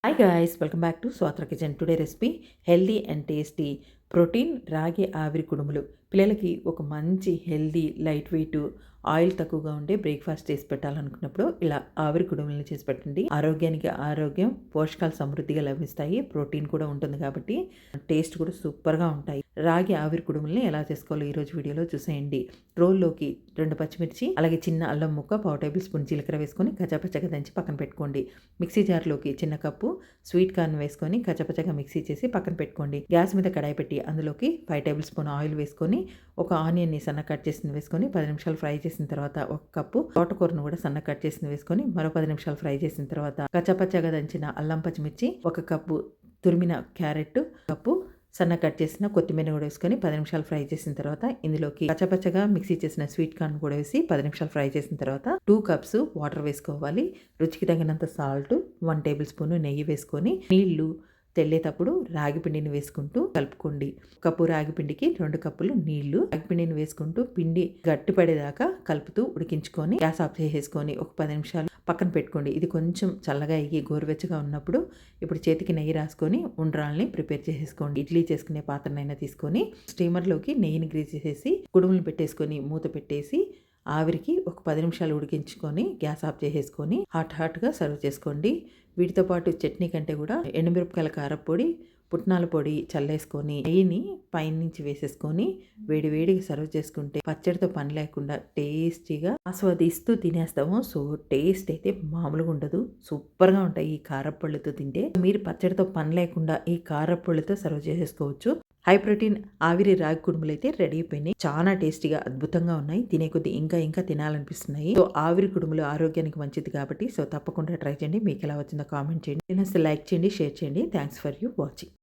Hi guys, welcome back to స్వాత్ర kitchen. Today recipe healthy and tasty protein ragi ఆవిరి కుడుములు. పిల్లలకి ఒక మంచి హెల్దీ లైట్ వెయిట్ ఆయిల్ తక్కువగా ఉండే బ్రేక్ఫాస్ట్ చేసి పెట్టాలనుకున్నప్పుడు ఇలా ఆవిరి కుడుములను చేసి పెట్టండి. ఆరోగ్యానికి ఆరోగ్యం, పోషకాలు సమృద్ధిగా లభిస్తాయి, ప్రోటీన్ కూడా ఉంటుంది కాబట్టి టేస్ట్ కూడా సూపర్గా ఉంటాయి. రాగి ఆవిరి కుడుముల్ని ఎలా చేసుకోవాలో ఈరోజు వీడియోలో చూసేయండి. రోల్లోకి 2 పచ్చిమిర్చి, అలాగే చిన్న అల్లం ముక్క, 1/4 టేబుల్ స్పూన్ జీలకర్ర వేసుకొని కచ్చాపచ్చగా దంచి పక్కన పెట్టుకోండి. మిక్సీ జార్లోకి చిన్న కప్పు స్వీట్ కార్న్ వేసుకొని కచ్చపచ్చగా మిక్సీ చేసి పక్కన పెట్టుకోండి. గ్యాస్ మీద కడాయి పెట్టి అందులోకి 5 టేబుల్ స్పూన్ ఆయిల్ వేసుకొని ఒక ఆనియన్ని సన్న కట్ చేసింది వేసుకొని 10 నిమిషాలు ఫ్రై చేసిన తర్వాత ఒక కప్పు తోటకూరను కూడా సన్న కట్ చేసింది వేసుకొని మరో 10 నిమిషాలు ఫ్రై చేసిన తర్వాత కచ్చపచ్చగా దంచిన అల్లం పచ్చిమిర్చి, ఒక కప్పు తురిమిన క్యారెట్, కప్పు సన్న కట్ చేసిన కొత్తిమీర కూడా వేసుకొని 10 నిమిషాలు ఫ్రై చేసిన తర్వాత ఇందులోకి పచ్చపచ్చగా మిక్సీ చేసిన స్వీట్ కార్న్ కూడా వేసి 10 నిమిషాలు ఫ్రై చేసిన తర్వాత 2 కప్స్ వాటర్ వేసుకోవాలి. రుచికి తగినంత సాల్ట్, 1 టేబుల్ స్పూన్ నెయ్యి వేసుకొని నీళ్లు తెల్లేటప్పుడు రాగి పిండిని వేసుకుంటూ కలుపుకోండి. కప్పు రాగి పిండికి 2 కప్పులు నీళ్లు. రాగి పిండిని వేసుకుంటూ పిండి గట్టిపడేదాకా కలుపుతూ ఉడికించుకొని గ్యాస్ ఆఫ్ చేసేసుకొని ఒక 10 నిమిషాలు పక్కన పెట్టుకోండి. ఇది కొంచెం చల్లగా అయ్యి గోరువెచ్చగా ఉన్నప్పుడు ఇప్పుడు చేతికి నెయ్యి రాసుకొని ఉండ్రాల్ని ప్రిపేర్ చేసేసుకోండి. ఇడ్లీ చేసుకునే పాత్రనైనా తీసుకొని స్టీమర్లోకి నెయ్యిని గ్రీజ్ చేసేసి కుడుములు పెట్టేసుకొని మూత పెట్టేసి ఆవిరికి ఒక 10 నిమిషాలు ఉడికించుకొని గ్యాస్ ఆఫ్ చేసేసుకొని హాట్గా సర్వ్ చేసుకోండి. వీటితో పాటు చట్నీ కంటే కూడా ఎండుమిరపకాయల కారపొడి, పుట్నాల పొడి చల్లేసుకొని నెయ్యిని పైనుంచి వేసేసుకొని వేడిగా సర్వ్ చేసుకుంటే పచ్చడితో పని లేకుండా టేస్టీగా ఆస్వాదిస్తూ తినేస్తాము. సో టేస్ట్ అయితే మామూలుగా ఉండదు, సూపర్గా ఉంటాయి ఈ కారపొళ్ళతో తింటే. మీరు పచ్చడితో పని లేకుండా ఈ కారపొళ్ళతో సర్వ్ చేసేసుకోవచ్చు. హై ప్రోటీన్ ఆవిరి రాగి కుడుములు అయితే రెడీ అయిపోయినాయి. చాలా టేస్టీగా అద్భుతంగా ఉన్నాయి. తినే కొద్దీ ఇంకా తినాలనిపిస్తున్నాయి. సో ఆవిరి కుడుములు ఆరోగ్యానికి మంచిది కాబట్టి సో తప్పకుండా ట్రై చేయండి. మీకు ఎలా వచ్చిందో కామెంట్ చేయండి, లైక్ చేయండి, షేర్ చేయండి. Thanks for you watching.